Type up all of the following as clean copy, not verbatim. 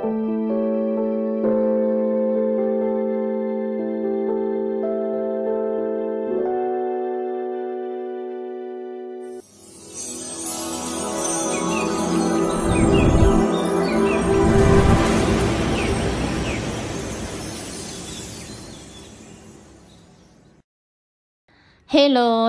Hello,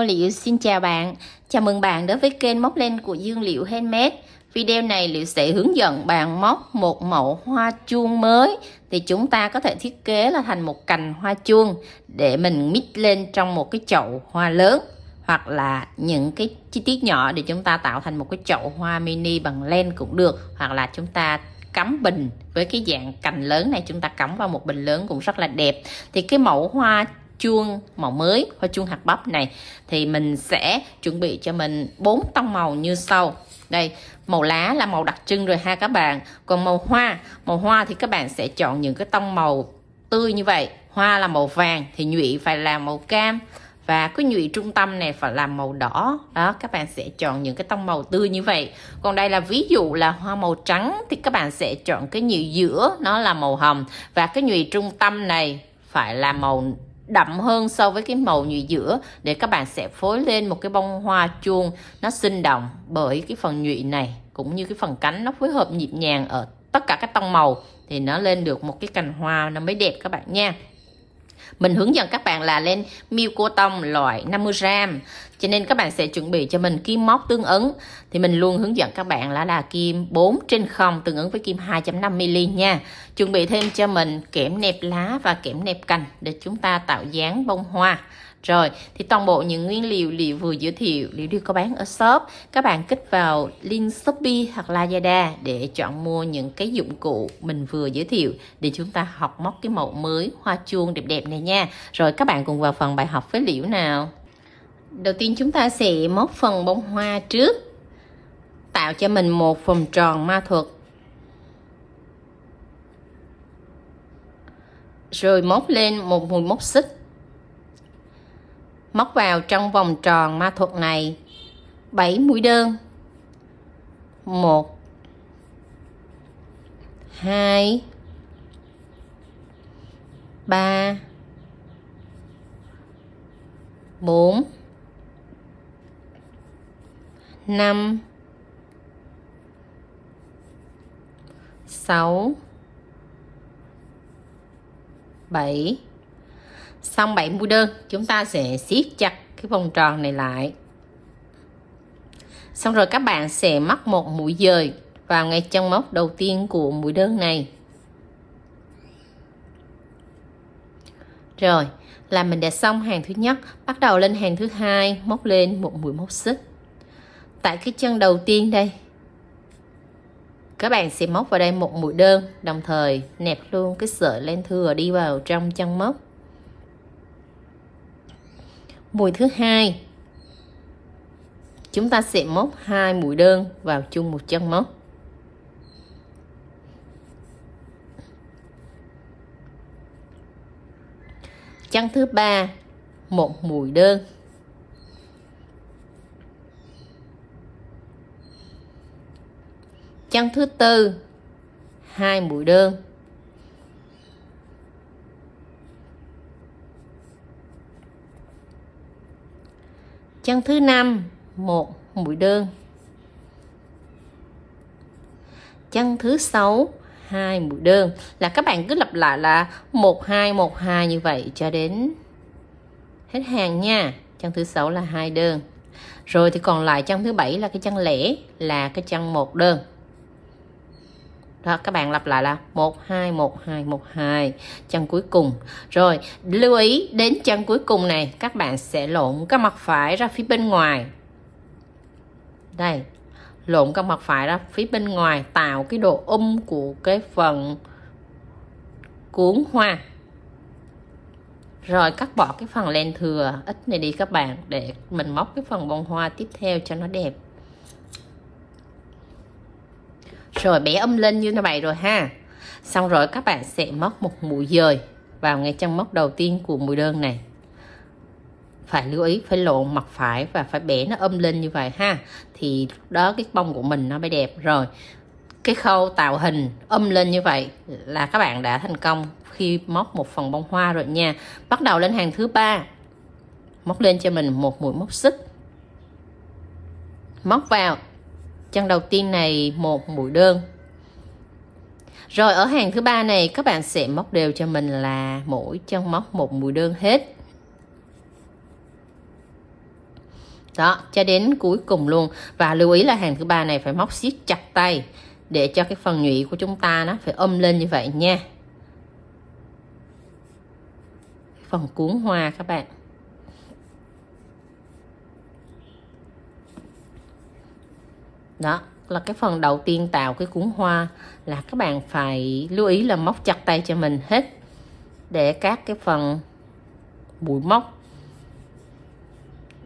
Liễu xin chào bạn. Chào mừng bạn đến với kênh móc len của Dương Liễu Handmade. Video này Liễu sẽ hướng dẫn bạn móc một mẫu hoa chuông mới. Thì chúng ta có thể thiết kế là thành một cành hoa chuông để mình mix lên trong một cái chậu hoa lớn, hoặc là những cái chi tiết nhỏ để chúng ta tạo thành một cái chậu hoa mini bằng len cũng được, hoặc là chúng ta cắm bình với cái dạng cành lớn này, chúng ta cắm vào một bình lớn cũng rất là đẹp. Thì cái mẫu hoa chuông màu mới, hoa chuông hạt bắp này, thì mình sẽ chuẩn bị cho mình 4 tông màu như sau. Đây, màu lá là màu đặc trưng rồi ha các bạn. Còn màu hoa thì các bạn sẽ chọn những cái tông màu tươi như vậy. Hoa là màu vàng thì nhụy phải là màu cam, và cái nhụy trung tâm này phải làm màu đỏ. Đó, các bạn sẽ chọn những cái tông màu tươi như vậy. Còn đây là ví dụ là hoa màu trắng thì các bạn sẽ chọn cái nhụy giữa nó là màu hồng, và cái nhụy trung tâm này phải là màu đậm hơn so với cái màu nhụy giữa, để các bạn sẽ phối lên một cái bông hoa chuông nó sinh động, bởi cái phần nhụy này cũng như cái phần cánh nó phối hợp nhịp nhàng ở tất cả các tông màu thì nó lên được một cái cành hoa nó mới đẹp các bạn nha. Mình hướng dẫn các bạn là lên miêu cô tông loại 50g, cho nên các bạn sẽ chuẩn bị cho mình kim móc tương ứng. Thì mình luôn hướng dẫn các bạn là kim 4/0 tương ứng với kim 2.5mm nha. Chuẩn bị thêm cho mình kẽm nẹp lá và kẽm nẹp cành để chúng ta tạo dáng bông hoa. Rồi, thì toàn bộ những nguyên liệu Liễu vừa giới thiệu Liễu đều có bán ở shop. Các bạn kích vào link Shopee hoặc Lazada để chọn mua những cái dụng cụ mình vừa giới thiệu để chúng ta học móc cái mẫu mới hoa chuông đẹp đẹp này nha. Rồi các bạn cùng vào phần bài học với Liễu nào. Đầu tiên chúng ta sẽ móc phần bông hoa trước. Tạo cho mình một vòng tròn ma thuật. Rồi móc lên một mũi móc xích. Móc vào trong vòng tròn ma thuật này 7 mũi đơn. 1 2 3 4 5 6 7. Xong 7 mũi đơn, chúng ta sẽ siết chặt cái vòng tròn này lại. Xong rồi các bạn sẽ mắc một mũi dời vào ngay chân móc đầu tiên của mũi đơn này. Rồi, là mình đã xong hàng thứ nhất, bắt đầu lên hàng thứ hai, móc lên một mũi móc xích. Tại cái chân đầu tiên đây, các bạn sẽ móc vào đây một mũi đơn, đồng thời nẹp luôn cái sợi len thừa đi vào trong chân móc. Mũi thứ hai, chúng ta sẽ móc 2 mũi đơn vào chung một chân móc. Chân thứ ba, một mũi đơn. Chân thứ tư, 2 mũi đơn. Chân thứ năm, một mũi đơn. Chân thứ 6, 2 mũi đơn. Là các bạn cứ lặp lại là 1 2 như vậy cho đến hết hàng nha. Chân thứ 6 là 2 đơn. Rồi thì còn lại chân thứ 7 là cái chân lẻ, là cái chân 1 đơn. Đó, các bạn lặp lại là 1 2 chân cuối cùng. Rồi lưu ý đến chân cuối cùng này, các bạn sẽ lộn cái mặt phải ra phía bên ngoài. Đây, lộn cái mặt phải ra phía bên ngoài, tạo cái độ của cái phần cuốn hoa. Rồi cắt bỏ cái phần len thừa ít này đi các bạn, để mình móc cái phần bông hoa tiếp theo cho nó đẹp. Rồi bẻ lên như vậy rồi ha. Xong rồi các bạn sẽ móc một mũi dời vào ngay chân móc đầu tiên của mũi đơn này. Phải lưu ý phải lộn mặt phải và phải bẻ nó lên như vậy ha. Thì đó cái bông của mình nó mới đẹp. Rồi cái khâu tạo hình lên như vậy là các bạn đã thành công khi móc một phần bông hoa rồi nha. Bắt đầu lên hàng thứ 3, móc lên cho mình một mũi móc xích, móc vào chân đầu tiên này một mũi đơn. Rồi ở hàng thứ 3 này các bạn sẽ móc đều cho mình là mỗi chân móc một mũi đơn hết. Đó, cho đến cuối cùng luôn. Và lưu ý là hàng thứ 3 này phải móc siết chặt tay để cho cái phần nhụy của chúng ta nó phải lên như vậy nha. Phần cuốn hoa các bạn. Đó là cái phần đầu tiên tạo cái cuốn hoa, là các bạn phải lưu ý là móc chặt tay cho mình hết để các cái phần mũi móc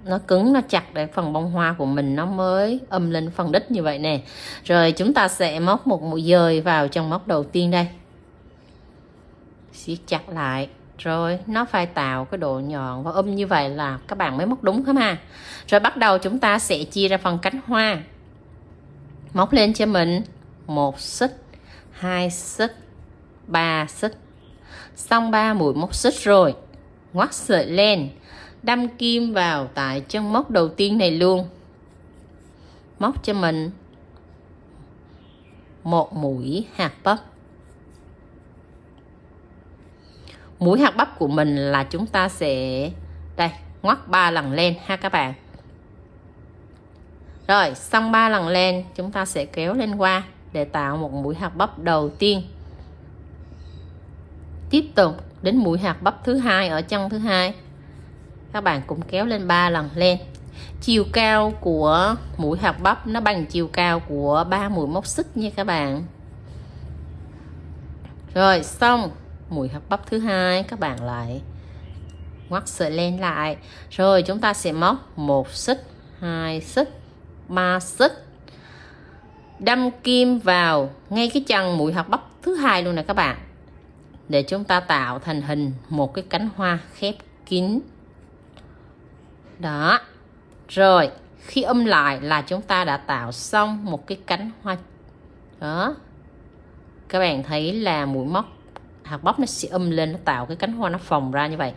nó cứng, nó chặt để phần bông hoa của mình nó mới lên phần đích như vậy nè. Rồi chúng ta sẽ móc một mũi dời vào trong móc đầu tiên đây, siết chặt lại, rồi nó phải tạo cái độ nhọn và như vậy là các bạn mới móc đúng không ha. Rồi bắt đầu chúng ta sẽ chia ra phần cánh hoa, móc lên cho mình một xích, 2 xích, 3 xích, xong 3 mũi móc xích rồi ngoắt sợi len, đâm kim vào tại chân móc đầu tiên này luôn, móc cho mình một mũi hạt bắp. Mũi hạt bắp của mình là chúng ta sẽ đây ngoắt 3 lần lên ha các bạn. Rồi xong 3 lần lên chúng ta sẽ kéo lên qua để tạo một mũi hạt bắp đầu tiên. Tiếp tục đến mũi hạt bắp thứ 2 ở chân thứ 2. Các bạn cũng kéo lên 3 lần lên. Chiều cao của mũi hạt bắp nó bằng chiều cao của 3 mũi móc xích nha các bạn. Rồi xong mũi hạt bắp thứ 2 các bạn lại ngoắt sợi len lại. Rồi chúng ta sẽ móc 1 xích, 2 xích, 3 xích, đâm kim vào ngay cái chân mũi hạt bắp thứ 2 luôn nè các bạn, để chúng ta tạo thành hình một cái cánh hoa khép kín. Đó. Rồi khi lại là chúng ta đã tạo xong một cái cánh hoa. Đó, các bạn thấy là mũi móc hạt bắp nó sẽ lên, nó tạo cái cánh hoa nó phồng ra như vậy.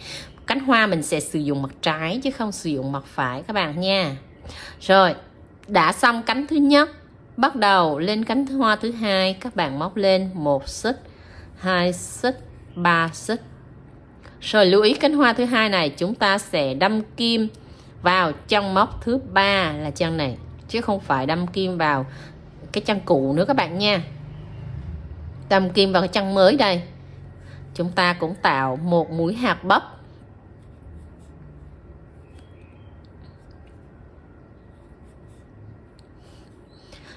Cánh hoa mình sẽ sử dụng mặt trái chứ không sử dụng mặt phải các bạn nha. Rồi đã xong cánh thứ nhất, bắt đầu lên cánh hoa thứ 2, các bạn móc lên 1 xích, 2 xích, 3 xích. Rồi lưu ý cánh hoa thứ 2 này chúng ta sẽ đâm kim vào chân móc thứ 3 là chân này, chứ không phải đâm kim vào cái chân cũ nữa các bạn nha. Đâm kim vào cái chân mới đây. Chúng ta cũng tạo một mũi hạt bắp.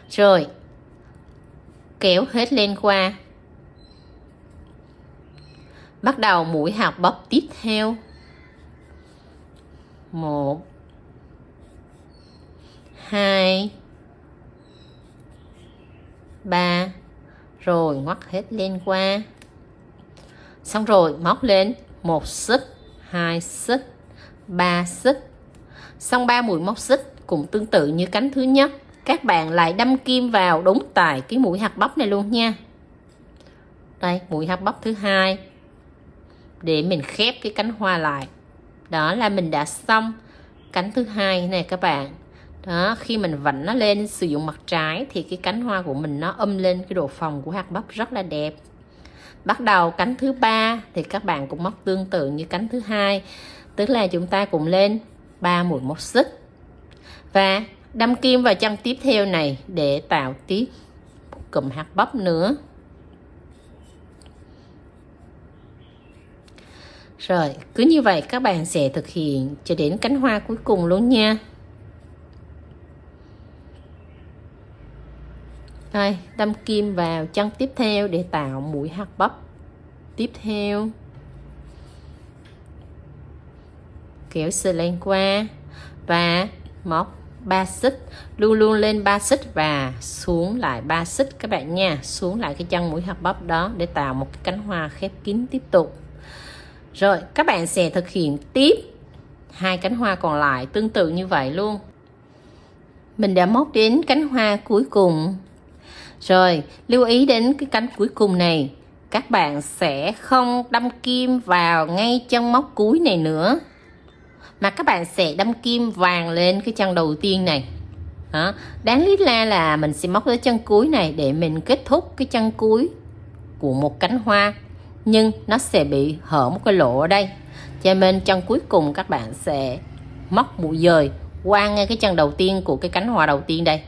Rồi kéo hết lên qua. Bắt đầu mũi hạt bắp tiếp theo. 1 2 3. Rồi ngoắt hết lên qua. Xong rồi móc lên 1 xích, 2 xích, 3 xích. Xong 3 mũi móc xích cũng tương tự như cánh thứ nhất. Các bạn lại đâm kim vào đúng tại cái mũi hạt bắp này luôn nha. Đây, mũi hạt bắp thứ 2 để mình khép cái cánh hoa lại. Đó là mình đã xong cánh thứ 2 này các bạn. Đó, khi mình vặn nó lên sử dụng mặt trái thì cái cánh hoa của mình nó lên cái độ phồng của hạt bắp rất là đẹp. Bắt đầu cánh thứ 3 thì các bạn cũng móc tương tự như cánh thứ 2, tức là chúng ta cũng lên 3 mũi móc xích và đâm kim vào chân tiếp theo này để tạo tiếp một cụm hạt bắp nữa. Rồi cứ như vậy các bạn sẽ thực hiện cho đến cánh hoa cuối cùng luôn nha. Rồi đâm kim vào chân tiếp theo để tạo mũi hạt bắp tiếp theo. Kéo sợi len qua và móc 3 xích, luôn luôn lên 3 xích và xuống lại 3 xích các bạn nha, xuống lại cái chân mũi hạt bắp đó để tạo một cái cánh hoa khép kín tiếp tục. Rồi các bạn sẽ thực hiện tiếp 2 cánh hoa còn lại tương tự như vậy luôn. Mình đã móc đến cánh hoa cuối cùng. Rồi, lưu ý đến cái cánh cuối cùng này, các bạn sẽ không đâm kim vào ngay chân móc cuối này nữa, mà các bạn sẽ đâm kim vàng lên cái chân đầu tiên này. Đó. Đáng lý ra là mình sẽ móc tới chân cuối này để mình kết thúc cái chân cuối của một cánh hoa, nhưng nó sẽ bị hở một cái lỗ ở đây, cho nên chân cuối cùng các bạn sẽ móc mũi dời qua ngay cái chân đầu tiên của cái cánh hoa đầu tiên đây.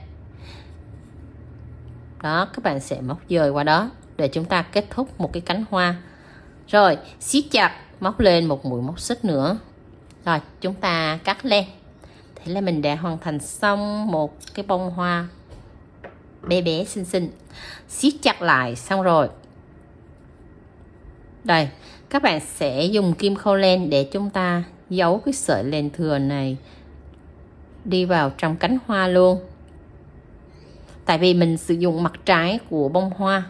Đó, các bạn sẽ móc dời qua đó để chúng ta kết thúc một cái cánh hoa. Rồi, siết chặt, móc lên một mũi móc xích nữa. Rồi, chúng ta cắt len. Thế là mình đã hoàn thành xong một cái bông hoa bé bé xinh xinh. Siết chặt lại xong rồi. Đây, các bạn sẽ dùng kim khâu len để chúng ta giấu cái sợi len thừa này đi vào trong cánh hoa luôn. Tại vì mình sử dụng mặt trái của bông hoa,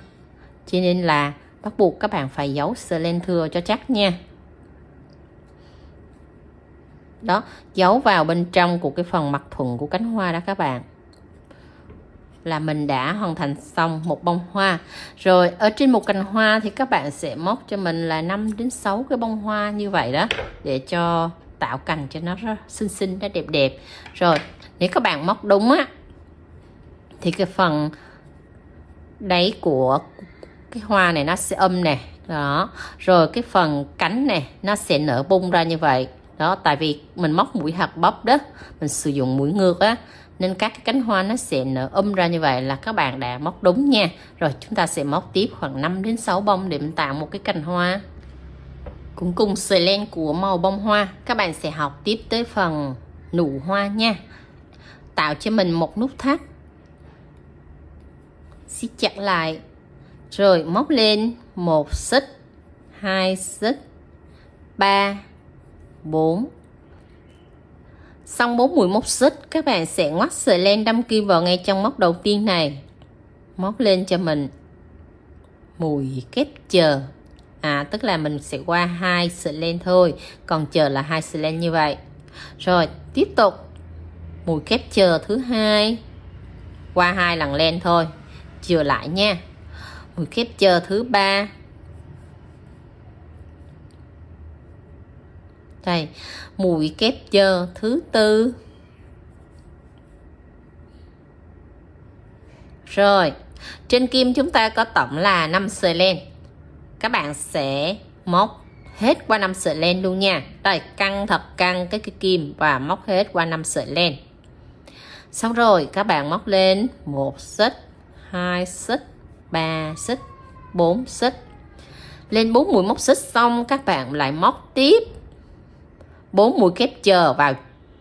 cho nên là bắt buộc các bạn phải giấu sợi len thừa cho chắc nha. Đó, giấu vào bên trong của cái phần mặt thuận của cánh hoa đó các bạn. Là mình đã hoàn thành xong một bông hoa. Rồi ở trên một cành hoa thì các bạn sẽ móc cho mình là 5 đến 6 cái bông hoa như vậy đó, để cho tạo cành cho nó xinh xinh, nó đẹp đẹp. Rồi nếu các bạn móc đúng á thì cái phần đáy của cái hoa này nó sẽ nè. Đó, rồi cái phần cánh này nó sẽ nở bung ra như vậy. Đó, tại vì mình móc mũi hạt bắp đó, mình sử dụng mũi ngược á, nên các cái cánh hoa nó sẽ nở ra như vậy là các bạn đã móc đúng nha. Rồi chúng ta sẽ móc tiếp khoảng 5 đến 6 bông để mình tạo một cái cành hoa. Cũng cùng sợi len của màu bông hoa, các bạn sẽ học tiếp tới phần nụ hoa nha. Tạo cho mình một nút thắt, siết chặt lại, rồi móc lên 1 xích, 2 xích, 3, 4. Xong 4 mũi móc xích, các bạn sẽ ngoắt sợi len đâm kim vào ngay trong móc đầu tiên này. Móc lên cho mình mũi kép chờ. Tức là mình sẽ qua 2 sợi len thôi, còn chờ là 2 sợi len như vậy. Rồi tiếp tục mũi kép chờ thứ hai, qua 2 lần len thôi, chờ lại nha. Mũi kép chờ thứ 3. Đây, mũi kép chờ thứ 4. Rồi, trên kim chúng ta có tổng là 5 sợi len. Các bạn sẽ móc hết qua 5 sợi len luôn nha. Đây, căng thật căng cái kim và móc hết qua 5 sợi len. Xong rồi, các bạn móc lên 1 xích, 2 xích, 3 xích, 4 xích. Lên 4 mũi móc xích xong, các bạn lại móc tiếp 4 mũi kép chờ vào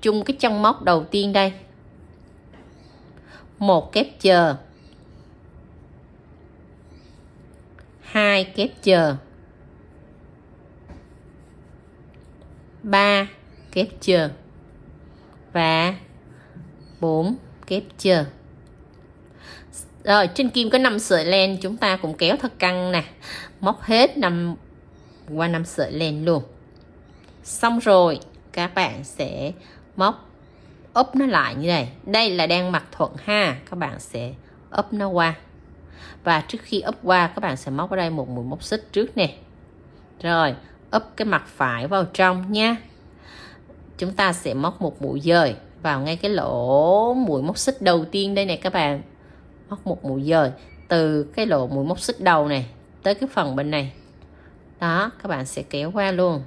chung cái chân móc đầu tiên đây. 1 kép chờ, 2 kép chờ, 3 kép chờ và 4 kép chờ. Rồi trên kim có 5 sợi len, chúng ta cũng kéo thật căng nè, móc hết qua 5 sợi len luôn. Xong rồi các bạn sẽ móc úp nó lại như này. Đây là đang mặt thuận ha, các bạn sẽ úp nó qua. Và trước khi úp qua, các bạn sẽ móc ở đây một mũi móc xích trước nè. Rồi úp cái mặt phải vào trong nha. Chúng ta sẽ móc một mũi dời vào ngay cái lỗ mũi móc xích đầu tiên đây nè các bạn. Móc một mũi dời từ cái lỗ mũi móc xích đầu này tới cái phần bên này. Đó, các bạn sẽ kéo qua luôn.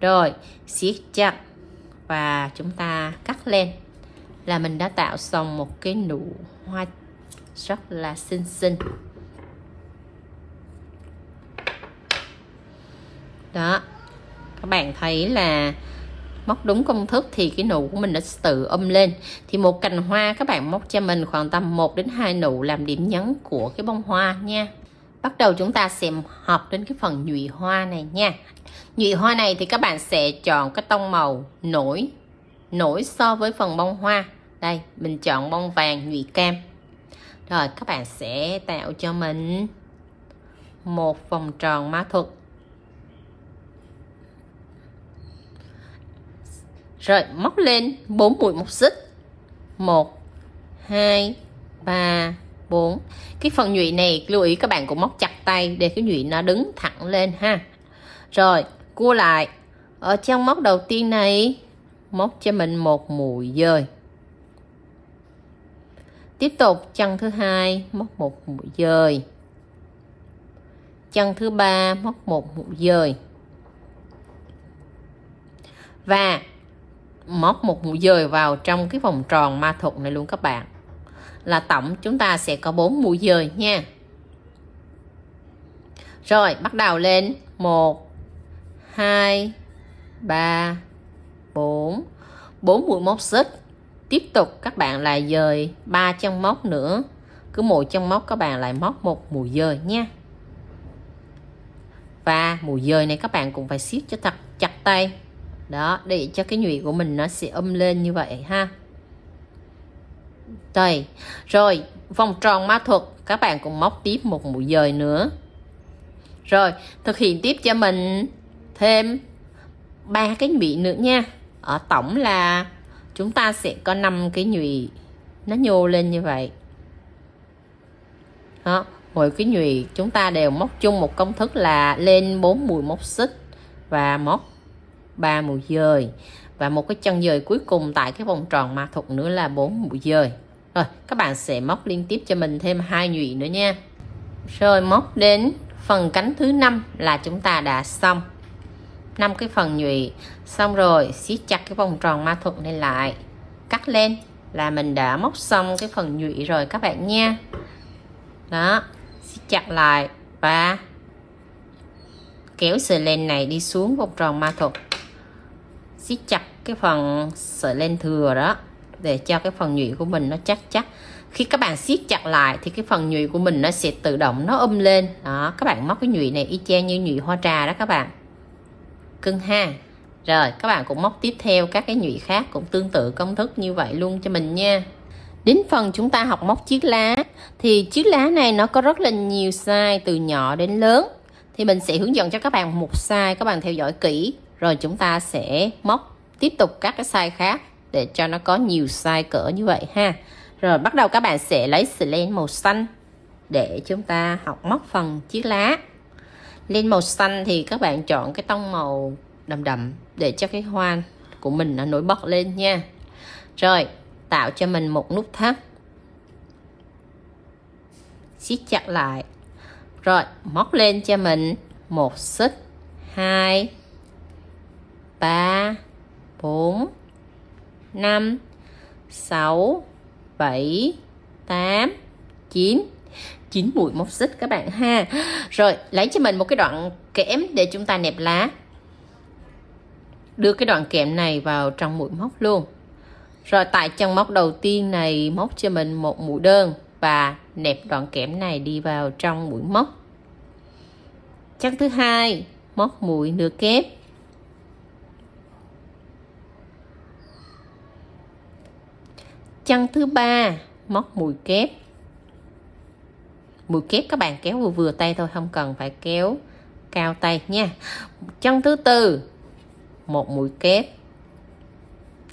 Rồi siết chặt và chúng ta cắt len là mình đã tạo xong một cái nụ hoa rất là xinh xinh. Đó, các bạn thấy là móc đúng công thức thì cái nụ của mình đã tự lên. Thì một cành hoa các bạn móc cho mình khoảng tầm 1 đến 2 nụ làm điểm nhấn của cái bông hoa nha. Bắt đầu chúng ta sẽ học đến cái phần nhụy hoa này nha. Nhụy hoa này thì các bạn sẽ chọn cái tông màu nổi so với phần bông hoa. Đây, mình chọn bông vàng nhụy cam. Rồi các bạn sẽ tạo cho mình một vòng tròn ma thuật. Rồi móc lên 4 mũi móc xích. 1, 2, 3, 4. Cái phần nhụy này lưu ý các bạn cũng móc chặt tay để cái nhụy nó đứng thẳng lên ha. Rồi cua lại, ở trong móc đầu tiên này móc cho mình một mũi dời. Tiếp tục chân thứ hai móc một mũi dời. Chân thứ ba móc một mũi dời. Và móc một mũi dời vào trong cái vòng tròn ma thuật này luôn các bạn. Là tổng chúng ta sẽ có 4 mũi dời nha. Rồi bắt đầu lên 1 2 3 4 mũi móc xích. Tiếp tục các bạn lại dời 3 chân móc nữa. Cứ mỗi chân móc các bạn lại móc một mũi dời nha. Và mũi dời này các bạn cũng phải siết cho thật chặt tay. Đó, để cho cái nhụy của mình nó sẽ lên như vậy ha. Đây. Rồi, vòng tròn ma thuật các bạn cũng móc tiếp một mũi dời nữa. Rồi, thực hiện tiếp cho mình thêm 3 cái nhụy nữa nha. Ở tổng là chúng ta sẽ có 5 cái nhụy nó nhô lên như vậy. Đó, mỗi cái nhụy chúng ta đều móc chung một công thức là lên 4 mũi móc xích và móc 3 mũi dời, và một cái chân dời cuối cùng tại cái vòng tròn ma thuật nữa là 4 mũi dời. Rồi các bạn sẽ móc liên tiếp cho mình thêm 2 nhụy nữa nha. Rồi móc đến phần cánh thứ 5 là chúng ta đã xong 5 cái phần nhụy. Xong rồi siết chặt cái vòng tròn ma thuật này lại, cắt lên là mình đã móc xong cái phần nhụy rồi các bạn nha. Đó, siết chặt lại và kéo sợi len này đi xuống vòng tròn ma thuật. Siết chặt cái phần sợi len thừa đó để cho cái phần nhụy của mình nó chắc. Khi các bạn siết chặt lại thì cái phần nhụy của mình nó sẽ tự động nó lên. Đó, các bạn móc cái nhụy này y chang như nhụy hoa trà đó các bạn. Cưng ha. Rồi các bạn cũng móc tiếp theo các cái nhụy khác cũng tương tự công thức như vậy luôn cho mình nha. Đến phần chúng ta học móc chiếc lá, thì chiếc lá này nó có rất là nhiều size từ nhỏ đến lớn. Thì mình sẽ hướng dẫn cho các bạn một size, các bạn theo dõi kỹ. Rồi chúng ta sẽ móc tiếp tục các cái size khác để cho nó có nhiều size cỡ như vậy ha. Rồi bắt đầu các bạn sẽ lấy sợi len màu xanh để chúng ta học móc phần chiếc lá. Len màu xanh thì các bạn chọn cái tông màu đậm đậm để cho cái hoa của mình nó nổi bật lên nha. Rồi tạo cho mình một nút thắt, siết chặt lại. Rồi móc lên cho mình một xích, 2 3 4 5 6 7 8 9 mũi móc xích các bạn ha. Rồi lấy cho mình một cái đoạn kẽm để chúng ta nẹp lá. Đưa cái đoạn kẽm này vào trong mũi móc luôn. Rồi tại chân móc đầu tiên này móc cho mình một mũi đơn và nẹp đoạn kẽm này đi vào trong mũi móc. Chân thứ hai móc mũi nửa kép. Chân thứ ba móc mũi kép. Mũi kép các bạn kéo vừa vừa tay thôi, không cần phải kéo cao tay nha. Chân thứ tư một mũi kép.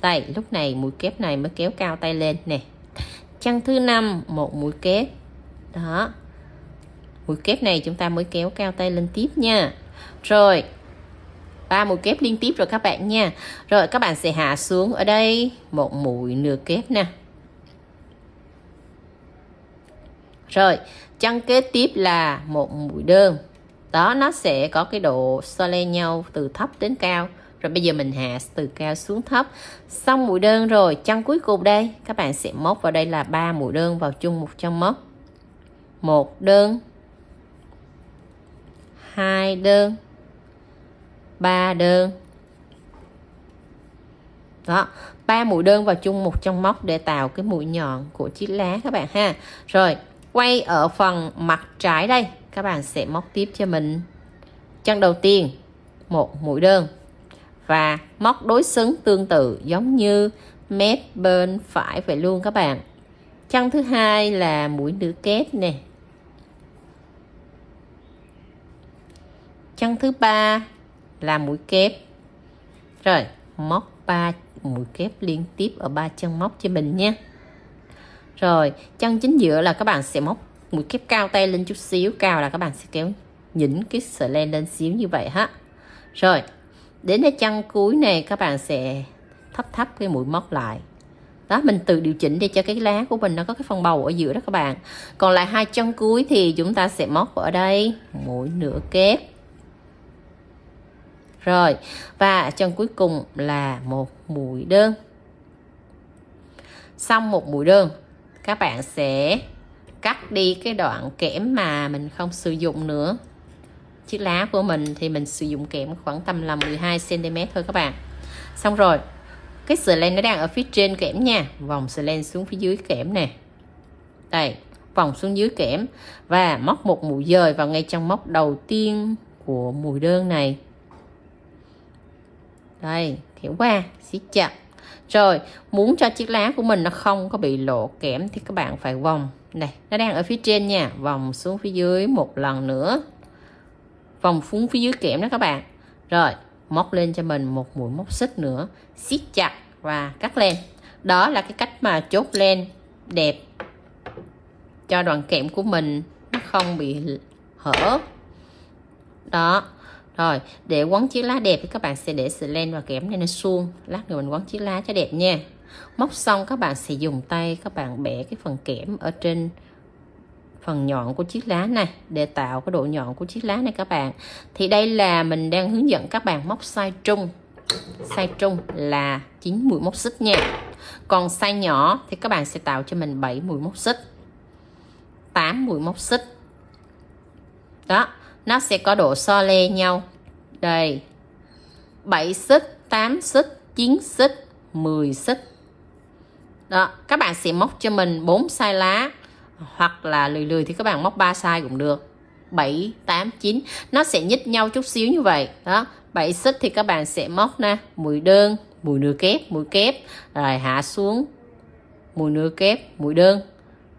Đây, lúc này mũi kép này mới kéo cao tay lên nè. Chân thứ năm một mũi kép. Đó. Mũi kép này chúng ta mới kéo cao tay lên tiếp nha. Rồi 3 mũi kép liên tiếp rồi các bạn nha. Rồi các bạn sẽ hạ xuống ở đây một mũi nửa kép nè. Rồi chân kế tiếp là một mũi đơn. Đó, nó sẽ có cái độ so le nhau từ thấp đến cao. Rồi bây giờ mình hạ từ cao xuống thấp. Xong mũi đơn rồi, chân cuối cùng đây các bạn sẽ móc vào đây là 3 mũi đơn vào chung một chân móc. 1 đơn, 2 đơn, 3 đơn. Đó, 3 mũi đơn vào chung một chân móc để tạo cái mũi nhọn của chiếc lá các bạn ha. Rồi quay ở phần mặt trái đây, các bạn sẽ móc tiếp cho mình chân đầu tiên một mũi đơn và móc đối xứng tương tự giống như mép bên phải vậy luôn các bạn. Chân thứ hai là mũi nửa kép nè. Chân thứ ba là mũi kép. Rồi móc 3 mũi kép liên tiếp ở 3 chân móc cho mình nha. Rồi chân chính giữa là các bạn sẽ móc mũi kép cao tay lên chút xíu, cao là các bạn sẽ kéo nhỉnh cái sợi len lên xíu như vậy ha. Rồi đến cái chân cuối này các bạn sẽ thấp thấp cái mũi móc lại. Đó, mình tự điều chỉnh để cho cái lá của mình nó có cái phần bầu ở giữa đó các bạn. Còn lại hai chân cuối thì chúng ta sẽ móc ở đây mũi nửa kép. Rồi, và chân cuối cùng là một mũi đơn. Xong một mũi đơn, các bạn sẽ cắt đi cái đoạn kẽm mà mình không sử dụng nữa. Chiếc lá của mình thì mình sử dụng kẽm khoảng tầm là 12 cm thôi các bạn. Xong rồi, cái sợi len nó đang ở phía trên kẽm nha, vòng sợi len xuống phía dưới kẽm nè. Đây, vòng xuống dưới kẽm và móc một mũi dời vào ngay trong móc đầu tiên của mũi đơn này. Đây, kéo qua, siết chặt. Rồi, muốn cho chiếc lá của mình nó không có bị lộ kẽm thì các bạn phải vòng. Này, nó đang ở phía trên nha, vòng xuống phía dưới một lần nữa. Vòng xuống phía dưới kẽm đó các bạn. Rồi, móc lên cho mình một mũi móc xích nữa, siết chặt và cắt len. Đó là cái cách mà chốt len đẹp cho đoạn kẽm của mình nó không bị hở. Đó. Rồi, để quấn chiếc lá đẹp thì các bạn sẽ để sợi len và kẽm này nó suông. Lát nữa mình quấn chiếc lá cho đẹp nha. Móc xong các bạn sẽ dùng tay các bạn bẻ cái phần kẽm ở trên phần nhọn của chiếc lá này để tạo cái độ nhọn của chiếc lá này các bạn. Thì đây là mình đang hướng dẫn các bạn móc size trung. Size trung là 9 mũi móc xích nha. Còn size nhỏ thì các bạn sẽ tạo cho mình 7 mũi móc xích, 8 mũi móc xích. Đó, nó sẽ có độ so le nhau. Đây, 7 xích, 8 xích, 9 xích, 10 xích. Đó, các bạn sẽ móc cho mình 4 size lá, hoặc là lười thì các bạn móc 3 size cũng được. 7, 8, 9 nó sẽ nhích nhau chút xíu như vậy. Đó, 7 xích thì các bạn sẽ móc nè, mũi đơn, mũi nửa kép, mũi kép, rồi hạ xuống mũi nửa kép, mũi đơn.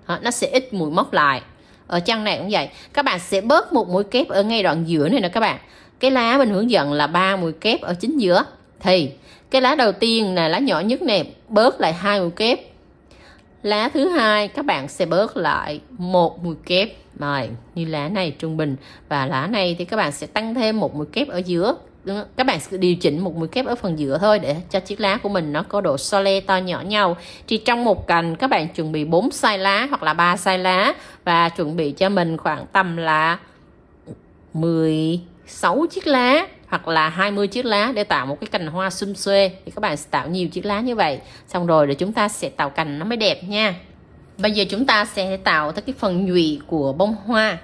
Đó, nó sẽ ít mũi móc lại. Ở chân này cũng vậy, các bạn sẽ bớt một mũi kép ở ngay đoạn giữa này nè các bạn. Cái lá mình hướng dẫn là 3 mũi kép ở chính giữa, thì cái lá đầu tiên là lá nhỏ nhất này, bớt lại 2 mũi kép. Lá thứ hai các bạn sẽ bớt lại 1 mũi kép. Rồi, như lá này trung bình, và lá này thì các bạn sẽ tăng thêm 1 mũi kép ở giữa. Các bạn sẽ điều chỉnh 1 mũi kép ở phần giữa thôi để cho chiếc lá của mình nó có độ so le to nhỏ nhau. Thì trong một cành các bạn chuẩn bị 4 size lá hoặc là 3 size lá, và chuẩn bị cho mình khoảng tầm là 16 chiếc lá hoặc là 20 chiếc lá để tạo một cái cành hoa sum xuê. Thì các bạn sẽ tạo nhiều chiếc lá như vậy. Xong rồi để chúng ta sẽ tạo cành nó mới đẹp nha. Bây giờ chúng ta sẽ tạo tới cái phần nhụy của bông hoa.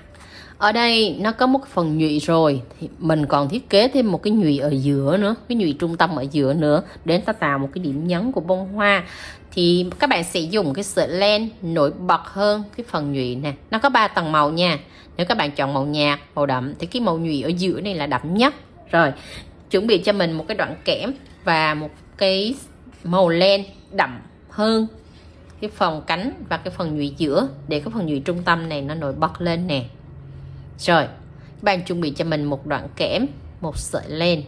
Ở đây nó có một phần nhụy rồi, thì mình còn thiết kế thêm một cái nhụy ở giữa nữa, cái nhụy trung tâm ở giữa nữa, để ta tạo một cái điểm nhấn của bông hoa. Thì các bạn sẽ dùng cái sợi len nổi bật hơn cái phần nhụy nè. Nó có 3 tầng màu nha. Nếu các bạn chọn màu nhạt, màu đậm thì cái màu nhụy ở giữa này là đậm nhất. Rồi, chuẩn bị cho mình một cái đoạn kẽm và một cái màu len đậm hơn cái phần cánh và cái phần nhụy giữa, để cái phần nhụy trung tâm này nó nổi bật lên nè. Rồi, các bạn chuẩn bị cho mình một đoạn kẽm, một sợi len.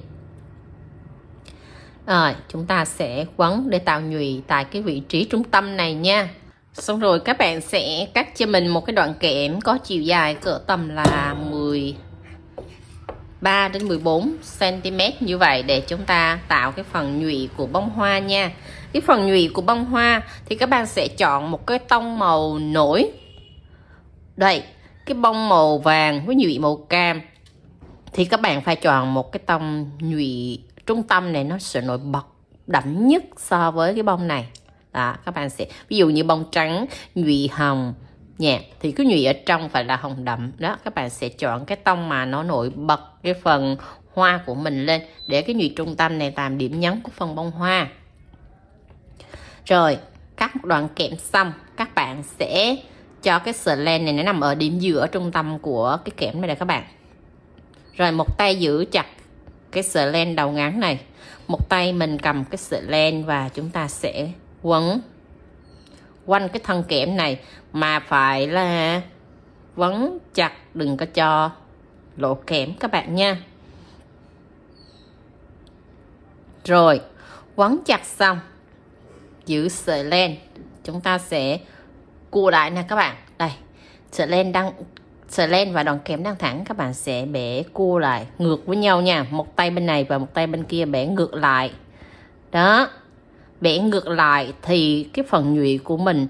Rồi, chúng ta sẽ quấn để tạo nhụy tại cái vị trí trung tâm này nha. Xong rồi các bạn sẽ cắt cho mình một cái đoạn kẽm có chiều dài cỡ tầm là 13 đến 14 cm như vậy, để chúng ta tạo cái phần nhụy của bông hoa nha. Cái phần nhụy của bông hoa thì các bạn sẽ chọn một cái tông màu nổi. Đây, cái bông màu vàng với nhụy màu cam thì các bạn phải chọn một cái tông nhụy trung tâm này, nó sẽ nổi bật đậm nhất so với cái bông này. Đó, các bạn sẽ ví dụ như bông trắng, nhụy hồng nhạt thì cái nhụy ở trong phải là hồng đậm. Đó, các bạn sẽ chọn cái tông mà nó nổi bật cái phần hoa của mình lên, để cái nhụy trung tâm này làm điểm nhấn của phần bông hoa. Rồi, cắt một đoạn kẽm xong, các bạn sẽ cho cái sợi len này nó nằm ở điểm giữa trung tâm của cái kẽm này nè các bạn. Rồi một tay giữ chặt cái sợi len đầu ngắn này, một tay mình cầm cái sợi len và chúng ta sẽ quấn quanh cái thân kẽm này, mà phải là quấn chặt, đừng có cho lộ kẽm các bạn nha. Rồi quấn chặt xong, giữ sợi len, chúng ta sẽ cua lại nè các bạn. Đây, sợi len và đòn kẽm đang thẳng, các bạn sẽ bẻ cua lại ngược với nhau nha. Một tay bên này và một tay bên kia bẻ ngược lại. Đó, bẻ ngược lại thì cái phần nhụy của mình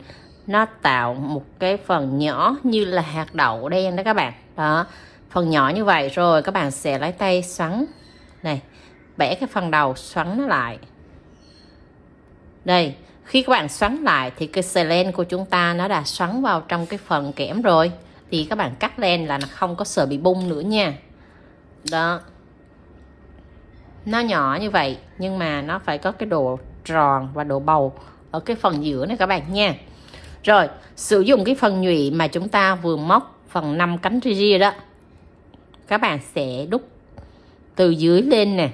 nó tạo một cái phần nhỏ như là hạt đậu đen đó các bạn. Đó, phần nhỏ như vậy. Rồi các bạn sẽ lấy tay xoắn này, bẻ cái phần đầu, xoắn nó lại. Đây, khi các bạn xoắn lại thì cái sợi len của chúng ta nó đã xoắn vào trong cái phần kẽm rồi. Thì các bạn cắt len là nó không có sợ bị bung nữa nha. Đó, nó nhỏ như vậy nhưng mà nó phải có cái độ tròn và độ bầu ở cái phần giữa này các bạn nha. Rồi, sử dụng cái phần nhụy mà chúng ta vừa móc phần 5 cánh ria đó, các bạn sẽ đúc từ dưới lên nè,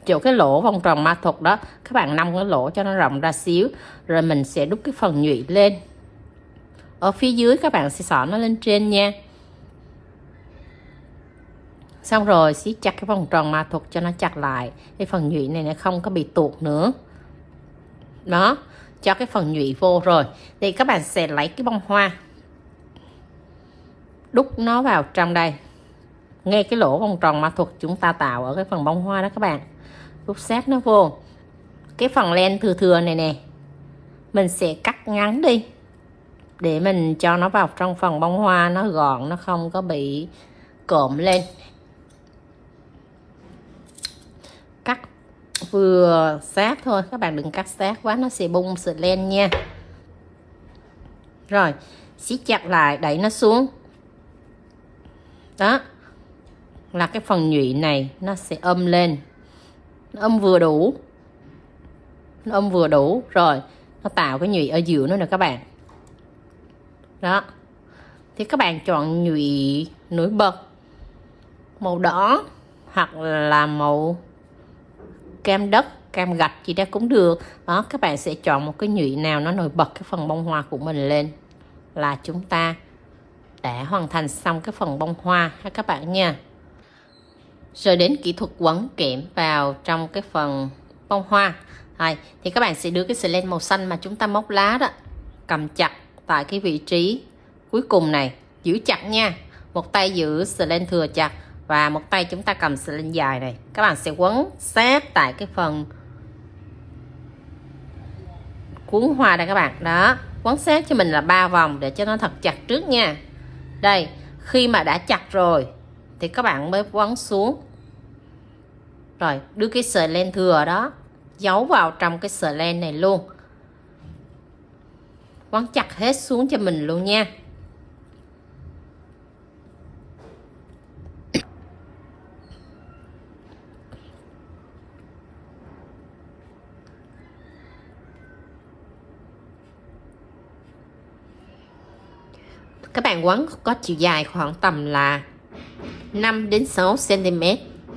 chỗ cái lỗ vòng tròn ma thuật đó, các bạn nằm cái lỗ cho nó rộng ra xíu. Rồi mình sẽ đúc cái phần nhụy lên. Ở phía dưới các bạn sẽ xỏ nó lên trên nha. Xong rồi siết chặt cái vòng tròn ma thuật cho nó chặt lại. Cái phần nhụy này nó không có bị tuột nữa. Đó, cho cái phần nhụy vô rồi thì các bạn sẽ lấy cái bông hoa, đúc nó vào trong đây, ngay cái lỗ vòng tròn ma thuật chúng ta tạo ở cái phần bông hoa đó các bạn. Đúc sát nó vô. Cái phần len thừa này nè, mình sẽ cắt ngắn đi để mình cho nó vào trong phần bông hoa, nó gọn, nó không có bị cộm lên. Cắt vừa sát thôi, các bạn đừng cắt sát quá, nó sẽ bung sợi len nha. Rồi, siết chặt lại, đẩy nó xuống. Đó, là cái phần nhụy này nó sẽ ôm lên. Nó ôm vừa đủ. Nó ôm vừa đủ. Rồi, nó tạo cái nhụy ở giữa nữa nè các bạn. Đó, thì các bạn chọn nhụy nổi bật màu đỏ hoặc là màu cam đất, cam gạch gì đó cũng được. Đó, các bạn sẽ chọn một cái nhụy nào nó nổi bật cái phần bông hoa của mình lên là chúng ta đã hoàn thành xong cái phần bông hoa ha các bạn nha. Rồi đến kỹ thuật quấn kẽm vào trong cái phần bông hoa. Rồi, thì các bạn sẽ đưa cái sợi len màu xanh mà chúng ta móc lá đó, cầm chặt tại cái vị trí cuối cùng này, giữ chặt nha. Một tay giữ sợi len thừa chặt và một tay chúng ta cầm sợi len dài này. Các bạn sẽ quấn sát tại cái phần cuốn hoa đây các bạn. Đó, quấn sát cho mình là 3 vòng để cho nó thật chặt trước nha. Đây, khi mà đã chặt rồi thì các bạn mới quấn xuống. Rồi, đưa cái sợi len thừa đó giấu vào trong cái sợi len này luôn. Quấn chặt hết xuống cho mình luôn nha. Các bạn quấn có chiều dài khoảng tầm là 5 đến 6 cm.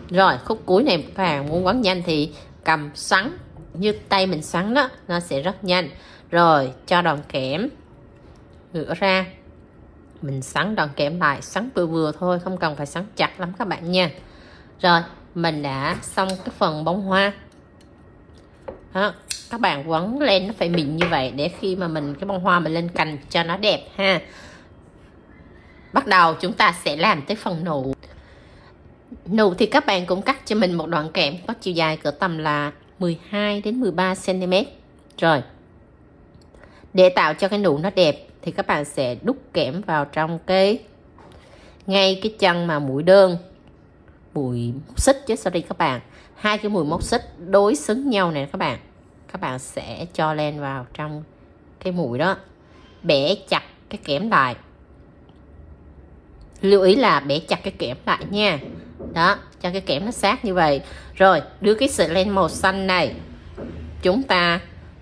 Rồi, khúc cuối này các bạn muốn quấn nhanh thì cầm xoắn như tay mình xoắn đó, nó sẽ rất nhanh. Rồi, cho đòn kẽm ngửa ra. Mình xoắn đòn kẽm lại, xoắn vừa vừa thôi, không cần phải xoắn chặt lắm các bạn nha. Rồi, mình đã xong cái phần bông hoa. Đó, các bạn quấn lên nó phải mịn như vậy để khi mà cái bông hoa mình lên cành cho nó đẹp ha. Bắt đầu chúng ta sẽ làm tới phần nụ. Nụ thì các bạn cũng cắt cho mình một đoạn kẽm có chiều dài cỡ tầm là 12 đến 13 cm. Rồi, để tạo cho cái nụ nó đẹp thì các bạn sẽ đúc kẽm vào trong ngay cái chân mà mũi đơn, mũi móc xích chứ sorry các bạn. Hai cái mũi móc xích đối xứng nhau này các bạn. Các bạn sẽ cho len vào trong cái mũi đó, bẻ chặt cái kẽm lại. Lưu ý là bẻ chặt cái kẽm lại nha. Đó, cho cái kẽm nó sát như vậy. Rồi, đưa cái sợi len màu xanh này, chúng ta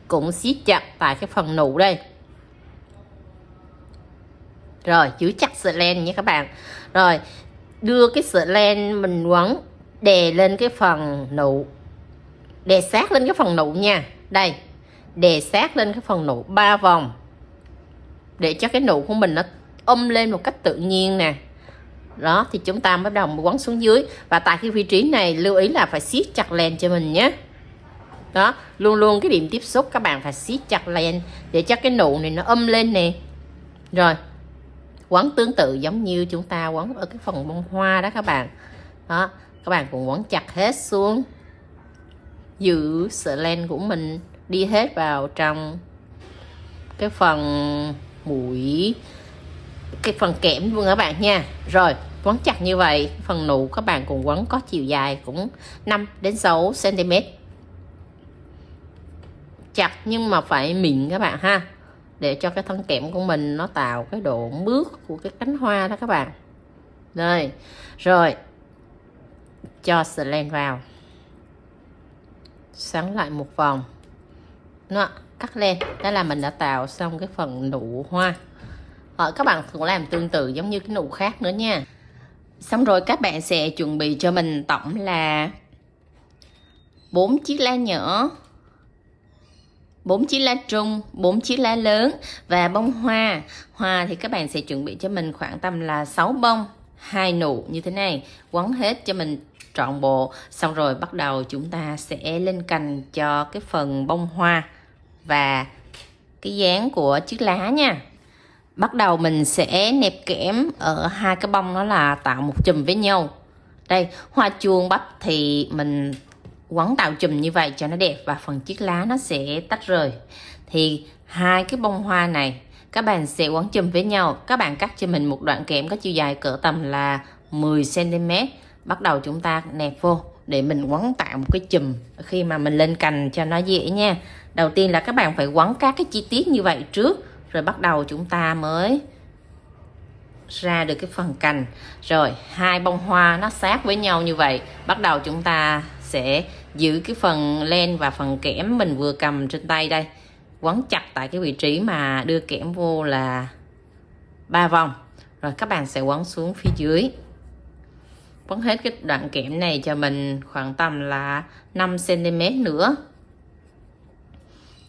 cũng siết chặt tại cái phần nụ đây. Rồi, giữ chặt sợi len nha các bạn. Rồi, đưa cái sợi len mình quấn đè lên cái phần nụ, đè sát lên cái phần nụ nha. Đây, đè sát lên cái phần nụ 3 vòng để cho cái nụ của mình nó lên một cách tự nhiên nè. Đó, thì chúng ta bắt đầu quấn xuống dưới. Và tại cái vị trí này lưu ý là phải siết chặt len cho mình nhé. Đó, luôn luôn cái điểm tiếp xúc các bạn phải siết chặt lên để cho cái nụ này nó lên nè. Rồi quấn tương tự giống như chúng ta quấn ở cái phần bông hoa đó các bạn. Đó, các bạn cũng quấn chặt hết xuống, giữ sợi len của mình đi hết vào trong cái phần mũi, cái phần kẽm luôn các bạn nha. Rồi quấn chặt như vậy. Phần nụ các bạn cũng quấn có chiều dài cũng 5 đến 6 cm. Chặt nhưng mà phải mịn các bạn ha, để cho cái thân kẽm của mình nó tạo cái độ mướt của cái cánh hoa đó các bạn. Đây, rồi cho sợi len vào, xoắn lại một vòng, nó cắt lên. Đó là mình đã tạo xong cái phần nụ hoa. Các bạn cũng làm tương tự giống như cái nụ khác nữa nha. Xong rồi các bạn sẽ chuẩn bị cho mình tổng là 4 chiếc lá nhỏ, 4 chiếc lá trung, 4 chiếc lá lớn và bông hoa. Hoa thì các bạn sẽ chuẩn bị cho mình khoảng tầm là 6 bông, 2 nụ như thế này, quấn hết cho mình trọn bộ. Xong rồi bắt đầu chúng ta sẽ lên cành cho cái phần bông hoa và cái dáng của chiếc lá nha. Bắt đầu mình sẽ nẹp kẽm ở hai cái bông, đó là tạo một chùm với nhau. Đây, hoa chuông bắp thì mình quấn tạo chùm như vậy cho nó đẹp và phần chiếc lá nó sẽ tách rời. Thì hai cái bông hoa này các bạn sẽ quấn chùm với nhau. Các bạn cắt cho mình một đoạn kẽm có chiều dài cỡ tầm là 10 cm. Bắt đầu chúng ta nẹp vô để mình quấn tạo một cái chùm khi mà mình lên cành cho nó dễ nha. Đầu tiên là các bạn phải quấn các cái chi tiết như vậy trước, rồi bắt đầu chúng ta mới ra được cái phần cành. Rồi hai bông hoa nó sát với nhau như vậy, bắt đầu chúng ta sẽ giữ cái phần len và phần kẽm mình vừa cầm trên tay đây, quấn chặt tại cái vị trí mà đưa kẽm vô là 3 vòng. Rồi các bạn sẽ quấn xuống phía dưới, quấn hết cái đoạn kẽm này cho mình khoảng tầm là 5 cm nữa,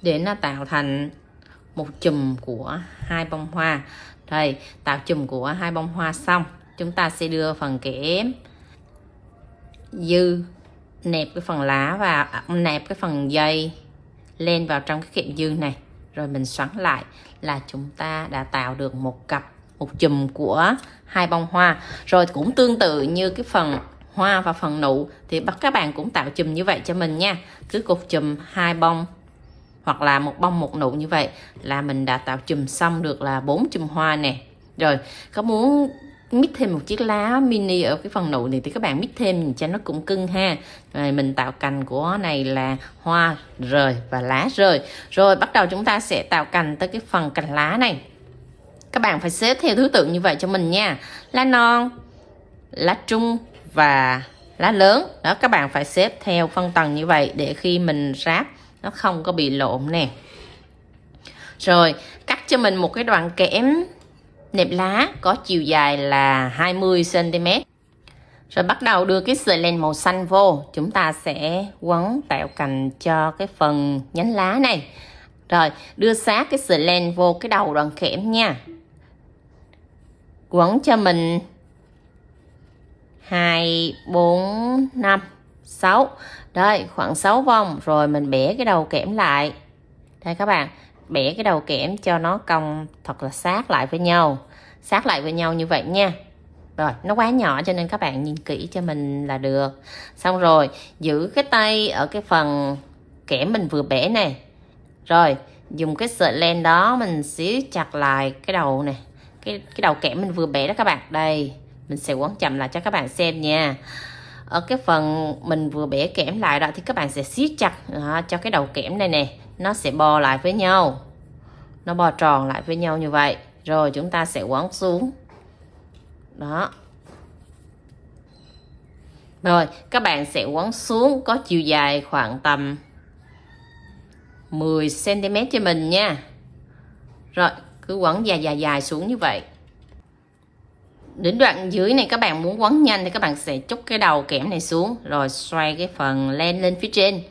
để nó tạo thành một chùm của hai bông hoa. Rồi tạo chùm của hai bông hoa xong, chúng ta sẽ đưa phần kẽm dư nẹp cái phần lá và nẹp cái phần dây lên vào trong cái kẽm dư này, rồi mình xoắn lại là chúng ta đã tạo được một cặp, một chùm của hai bông hoa. Rồi cũng tương tự như cái phần hoa và phần nụ thì các bạn cũng tạo chùm như vậy cho mình nha. Cứ cột chùm hai bông hoặc là một bông một nụ như vậy là mình đã tạo chùm xong được là 4 chùm hoa nè. Rồi có muốn mix thêm một chiếc lá mini ở cái phần nụ này thì các bạn mix thêm nhìn cho nó cũng cưng ha. Rồi mình tạo cành của này là hoa rời và lá rời. Rồi bắt đầu chúng ta sẽ tạo cành tới cái phần cành lá này. Các bạn phải xếp theo thứ tự như vậy cho mình nha. Lá non, lá trung và lá lớn. Đó, các bạn phải xếp theo phân tầng như vậy để khi mình ráp nó không có bị lộn nè. Rồi cắt cho mình một cái đoạn kẽm nẹp lá có chiều dài là 20 cm. Rồi bắt đầu đưa cái sợi len màu xanh vô, chúng ta sẽ quấn tạo cành cho cái phần nhánh lá này. Rồi đưa sát cái sợi len vô cái đầu đoạn kẽm nha. Quấn cho mình 2, 4, 5, 6. Đây, khoảng 6 vòng. Rồi mình bẻ cái đầu kẽm lại. Đây các bạn, bẻ cái đầu kẽm cho nó cong thật là sát lại với nhau. Sát lại với nhau như vậy nha. Rồi, nó quá nhỏ cho nên các bạn nhìn kỹ cho mình là được. Xong rồi, giữ cái tay ở cái phần kẽm mình vừa bẻ này. Rồi, dùng cái sợi len đó mình xíu chặt lại cái đầu này. Cái đầu kẽm mình vừa bẻ đó các bạn. Đây, mình sẽ quấn chậm lại cho các bạn xem nha. Ở cái phần mình vừa bẻ kẽm lại đó thì các bạn sẽ siết chặt cho cái đầu kẽm này nè, nó sẽ bò lại với nhau, nó bò tròn lại với nhau như vậy. Rồi chúng ta sẽ quấn xuống đó. Rồi các bạn sẽ quấn xuống có chiều dài khoảng tầm 10 cm cho mình nha. Rồi cứ quấn dài xuống như vậy. Đến đoạn dưới này các bạn muốn quấn nhanh thì các bạn sẽ chúc cái đầu kẽm này xuống, rồi xoay cái phần len lên phía trên.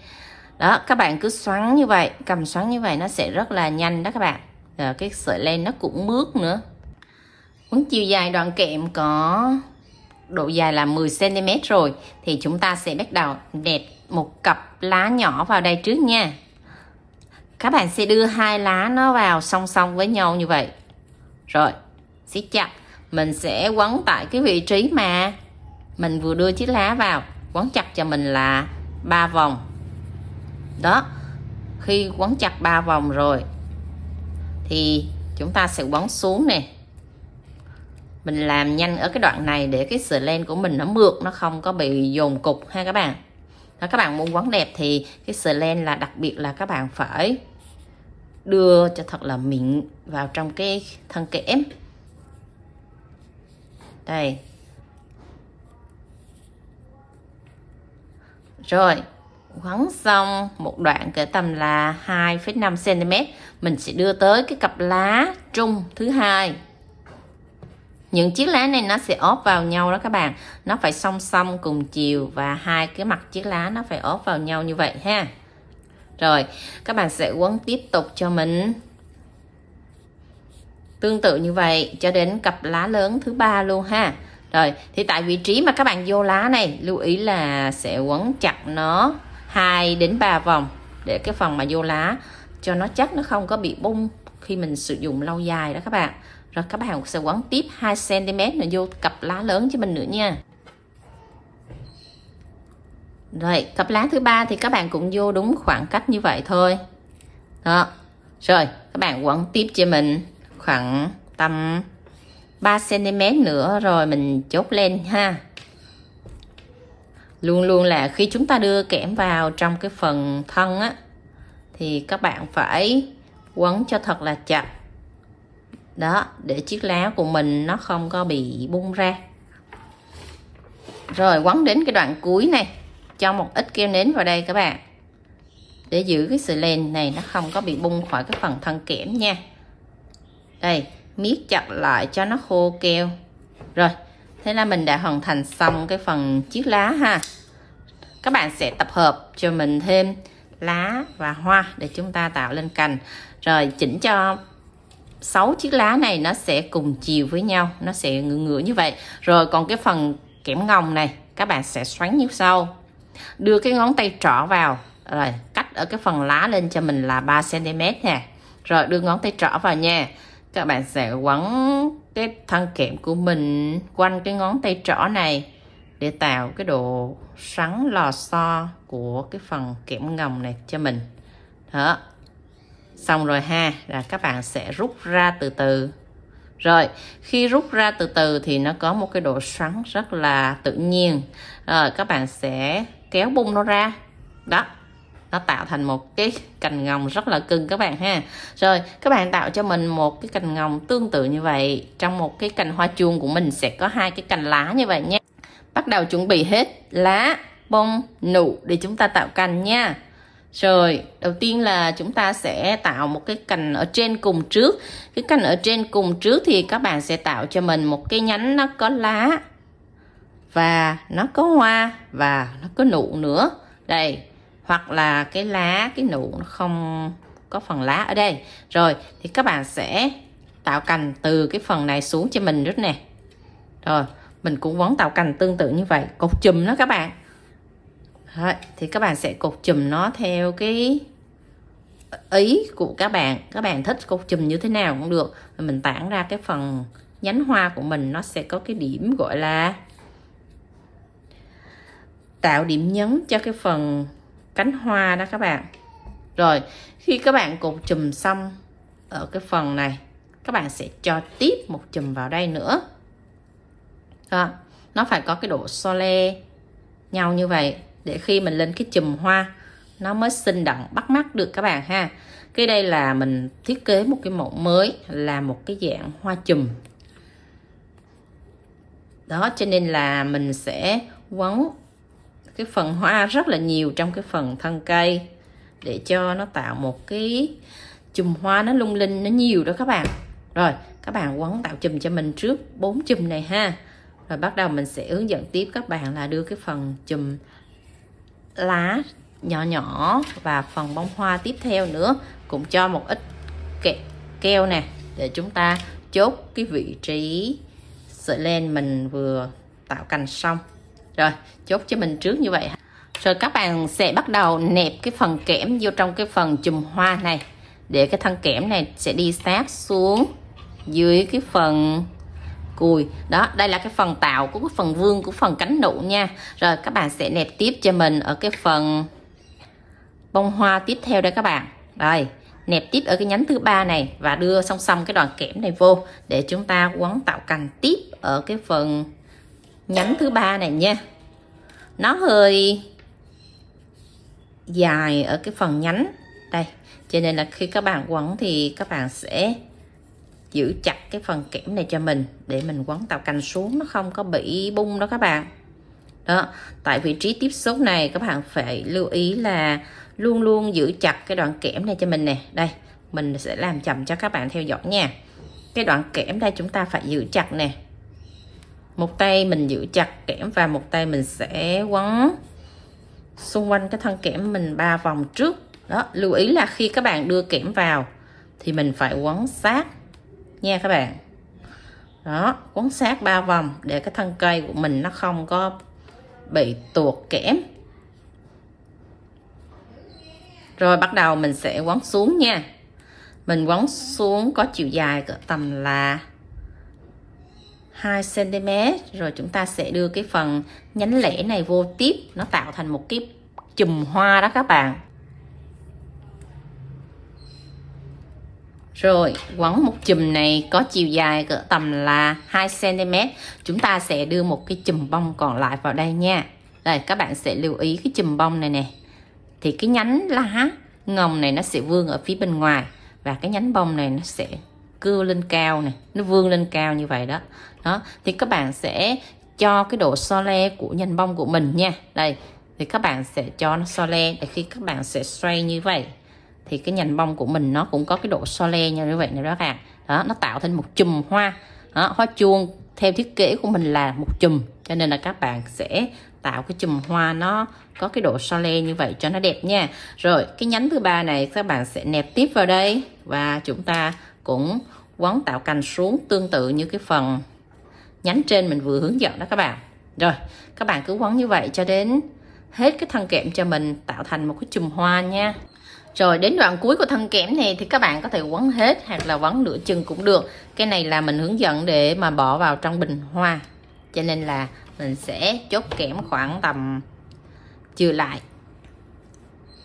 Đó, các bạn cứ xoắn như vậy, cầm xoắn như vậy nó sẽ rất là nhanh đó các bạn. Rồi cái sợi len nó cũng mướt nữa. Quấn chiều dài đoạn kẽm có độ dài là 10 cm rồi thì chúng ta sẽ bắt đầu nẹp một cặp lá nhỏ vào đây trước nha. Các bạn sẽ đưa hai lá nó vào song song với nhau như vậy. Rồi, siết chặt. Mình sẽ quấn tại cái vị trí mà mình vừa đưa chiếc lá vào. Quấn chặt cho mình là 3 vòng. Đó. Khi quấn chặt 3 vòng rồi thì chúng ta sẽ quấn xuống nè. Mình làm nhanh ở cái đoạn này để cái sợi len của mình nó mượt, nó không có bị dồn cục ha các bạn. Đó, các bạn muốn quấn đẹp thì cái sợi len là đặc biệt là các bạn phải đưa cho thật là mịn vào trong cái thân kẽm. Đây. Rồi, quấn xong một đoạn cỡ tầm là 2,5 cm, mình sẽ đưa tới cái cặp lá trung thứ hai. Những chiếc lá này nó sẽ ốp vào nhau đó các bạn, nó phải song song cùng chiều và hai cái mặt chiếc lá nó phải ốp vào nhau như vậy ha. Rồi, các bạn sẽ quấn tiếp tục cho mình tương tự như vậy cho đến cặp lá lớn thứ ba luôn ha. Rồi, thì tại vị trí mà các bạn vô lá này, lưu ý là sẽ quấn chặt nó 2 đến 3 vòng để cái phần mà vô lá cho nó chắc, nó không có bị bung khi mình sử dụng lâu dài đó các bạn. Rồi các bạn sẽ quấn tiếp 2 cm nữa vô cặp lá lớn cho mình nữa nha. Rồi, cặp lá thứ ba thì các bạn cũng vô đúng khoảng cách như vậy thôi. Đó. Rồi, các bạn quấn tiếp cho mình khoảng tầm 3 cm nữa rồi mình chốt lên ha. Luôn luôn là khi chúng ta đưa kẽm vào trong cái phần thân á thì các bạn phải quấn cho thật là chặt. Đó, để chiếc lá của mình nó không có bị bung ra. Rồi quấn đến cái đoạn cuối này, cho một ít keo nến vào đây các bạn, để giữ cái sợi len này nó không có bị bung khỏi cái phần thân kẽm nha. Đây, miết chặt lại cho nó khô keo. Rồi, thế là mình đã hoàn thành xong cái phần chiếc lá ha. Các bạn sẽ tập hợp cho mình thêm lá và hoa để chúng ta tạo lên cành. Rồi chỉnh cho 6 chiếc lá này nó sẽ cùng chiều với nhau, nó sẽ ngửa như vậy. Rồi còn cái phần kẽm ngồng này các bạn sẽ xoắn như sau. Đưa cái ngón tay trỏ vào, rồi cắt ở cái phần lá lên cho mình là 3 cm nè. Rồi đưa ngón tay trỏ vào nha. Các bạn sẽ quấn cái thân kẽm của mình quanh cái ngón tay trỏ này để tạo cái độ xoắn lò xo của cái phần kẽm ngồng này cho mình. Đó. Xong rồi ha, là các bạn sẽ rút ra từ từ. Rồi, khi rút ra từ từ thì nó có một cái độ xoắn rất là tự nhiên. Rồi, các bạn sẽ kéo bung nó ra. Đó, nó tạo thành một cái cành ngồng rất là cưng các bạn ha. Rồi, các bạn tạo cho mình một cái cành ngồng tương tự như vậy. Trong một cái cành hoa chuông của mình sẽ có 2 cái cành lá như vậy nhé. Bắt đầu chuẩn bị hết lá, bông, nụ để chúng ta tạo cành nha. Rồi, đầu tiên là chúng ta sẽ tạo một cái cành ở trên cùng trước. Cái cành ở trên cùng trước thì các bạn sẽ tạo cho mình một cái nhánh nó có lá và nó có hoa và nó có nụ nữa. Đây, hoặc là cái lá, cái nụ nó không có phần lá ở đây. Rồi, thì các bạn sẽ tạo cành từ cái phần này xuống cho mình rất nè. Rồi, mình cũng vẫn tạo cành tương tự như vậy, cột chùm nó các bạn. Rồi, thì các bạn sẽ cột chùm nó theo cái ý của các bạn. Các bạn thích cột chùm như thế nào cũng được. Mình tản ra cái phần nhánh hoa của mình, nó sẽ có cái điểm gọi là tạo điểm nhấn cho cái phần cánh hoa đó các bạn. Rồi, khi các bạn cột chùm xong ở cái phần này, các bạn sẽ cho tiếp một chùm vào đây nữa. Đó, nó phải có cái độ so le nhau như vậy để khi mình lên cái chùm hoa nó mới sinh động bắt mắt được các bạn ha. Cái đây là mình thiết kế một cái mẫu mới là một cái dạng hoa chùm. Đó, cho nên là mình sẽ quấn cái phần hoa rất là nhiều trong cái phần thân cây để cho nó tạo một cái chùm hoa nó lung linh, nó nhiều đó các bạn. Rồi, các bạn quấn tạo chùm cho mình trước 4 chùm này ha. Rồi bắt đầu mình sẽ hướng dẫn tiếp các bạn là đưa cái phần chùm lá nhỏ nhỏ và phần bông hoa tiếp theo nữa, cũng cho một ít keo nè để chúng ta chốt cái vị trí sợi len mình vừa tạo cành xong. Rồi chốt cho mình trước như vậy. Rồi các bạn sẽ bắt đầu nẹp cái phần kẽm vô trong cái phần chùm hoa này, để cái thân kẽm này sẽ đi sát xuống dưới cái phần cùi. Đó, đây là cái phần tạo của cái phần vương của phần cánh nụ nha. Rồi các bạn sẽ nẹp tiếp cho mình ở cái phần bông hoa tiếp theo đây các bạn. Rồi, nẹp tiếp ở cái nhánh thứ ba này và đưa song song cái đoạn kẽm này vô để chúng ta quấn tạo cành tiếp ở cái phần nhánh thứ ba này nha. Nó hơi dài ở cái phần nhánh đây, cho nên là khi các bạn quấn thì các bạn sẽ giữ chặt cái phần kẽm này cho mình để mình quấn tạo cành xuống nó không có bị bung đó các bạn. Đó, tại vị trí tiếp xúc này các bạn phải lưu ý là luôn luôn giữ chặt cái đoạn kẽm này cho mình nè. Đây, mình sẽ làm chậm cho các bạn theo dõi nha. Cái đoạn kẽm đây chúng ta phải giữ chặt nè. Một tay mình giữ chặt kẽm và một tay mình sẽ quấn xung quanh cái thân kẽm mình 3 vòng trước. Đó, lưu ý là khi các bạn đưa kẽm vào thì mình phải quấn sát nha các bạn. Đó, quấn sát 3 vòng để cái thân cây của mình nó không có bị tuột kẽm. Rồi bắt đầu mình sẽ quấn xuống nha. Mình quấn xuống có chiều dài cỡ tầm là 2 cm. Rồi chúng ta sẽ đưa cái phần nhánh lẻ này vô tiếp, nó tạo thành một cái chùm hoa đó các bạn. Rồi quấn một chùm này có chiều dài cỡ tầm là 2 cm. Chúng ta sẽ đưa một cái chùm bông còn lại vào đây nha. Đây, các bạn sẽ lưu ý cái chùm bông này nè. Thì cái nhánh lá ngồng này nó sẽ vươn ở phía bên ngoài, và cái nhánh bông này nó sẽ cưa lên cao này, nó vươn lên cao như vậy đó. Đó, thì các bạn sẽ cho cái độ so le của nhánh bông của mình nha. Đây, thì các bạn sẽ cho nó so le để khi các bạn sẽ xoay như vậy thì cái nhành bông của mình nó cũng có cái độ so le như vậy này đó các bạn. Đó, nó tạo thành một chùm hoa. Đó, hoa chuông theo thiết kế của mình là một chùm, cho nên là các bạn sẽ tạo cái chùm hoa nó có cái độ so le như vậy cho nó đẹp nha. Rồi cái nhánh thứ ba này các bạn sẽ nẹp tiếp vào đây và chúng ta cũng quấn tạo cành xuống tương tự như cái phần nhánh trên mình vừa hướng dẫn đó các bạn. Rồi các bạn cứ quấn như vậy cho đến hết cái thân kẽm cho mình tạo thành một cái chùm hoa nha. Rồi đến đoạn cuối của thân kẽm này thì các bạn có thể quấn hết hoặc là quấn nửa chừng cũng được. Cái này là mình hướng dẫn để mà bỏ vào trong bình hoa, cho nên là mình sẽ chốt kẽm khoảng tầm chừa lại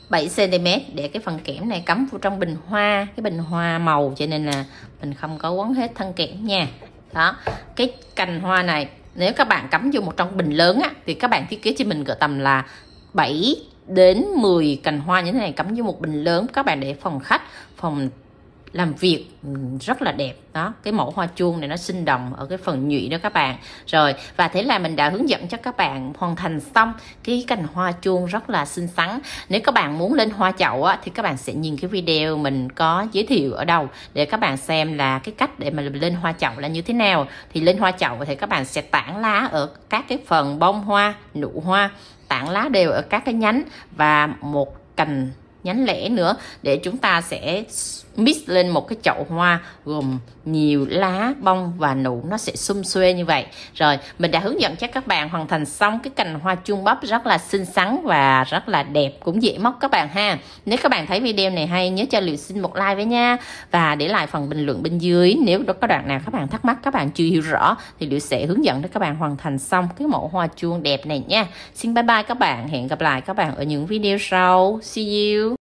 7 cm để cái phần kẽm này cắm vào trong bình hoa, cái bình hoa màu, cho nên là mình không có quấn hết thân kẽm nha. Đó, cái cành hoa này nếu các bạn cắm vô một trong bình lớn á, thì các bạn thiết kế cho mình cỡ tầm là 7 đến 10 cành hoa như thế này cắm vô một bình lớn, các bạn để phòng khách, phòng làm việc rất là đẹp. Đó, cái mẫu hoa chuông này nó sinh động ở cái phần nhụy đó các bạn. Rồi, và thế là mình đã hướng dẫn cho các bạn hoàn thành xong cái cành hoa chuông rất là xinh xắn. Nếu các bạn muốn lên hoa chậu á, thì các bạn sẽ nhìn cái video mình có giới thiệu ở đầu để các bạn xem là cái cách để mà lên hoa chậu là như thế nào. Thì lên hoa chậu thì các bạn sẽ tản lá ở các cái phần bông hoa, nụ hoa, tản lá đều ở các cái nhánh và một cành nhánh lẻ nữa, để chúng ta sẽ mix lên một cái chậu hoa gồm nhiều lá, bông và nụ, nó sẽ sum xuê như vậy. Rồi mình đã hướng dẫn cho các bạn hoàn thành xong cái cành hoa chuông bắp rất là xinh xắn và rất là đẹp, cũng dễ móc các bạn ha. Nếu các bạn thấy video này hay, nhớ cho Liệu xin một like với nha, và để lại phần bình luận bên dưới nếu có đoạn nào các bạn thắc mắc, các bạn chưa hiểu rõ thì Liệu sẽ hướng dẫn để các bạn hoàn thành xong cái mẫu hoa chuông đẹp này nha. Xin bye bye các bạn, hẹn gặp lại các bạn ở những video sau. See you.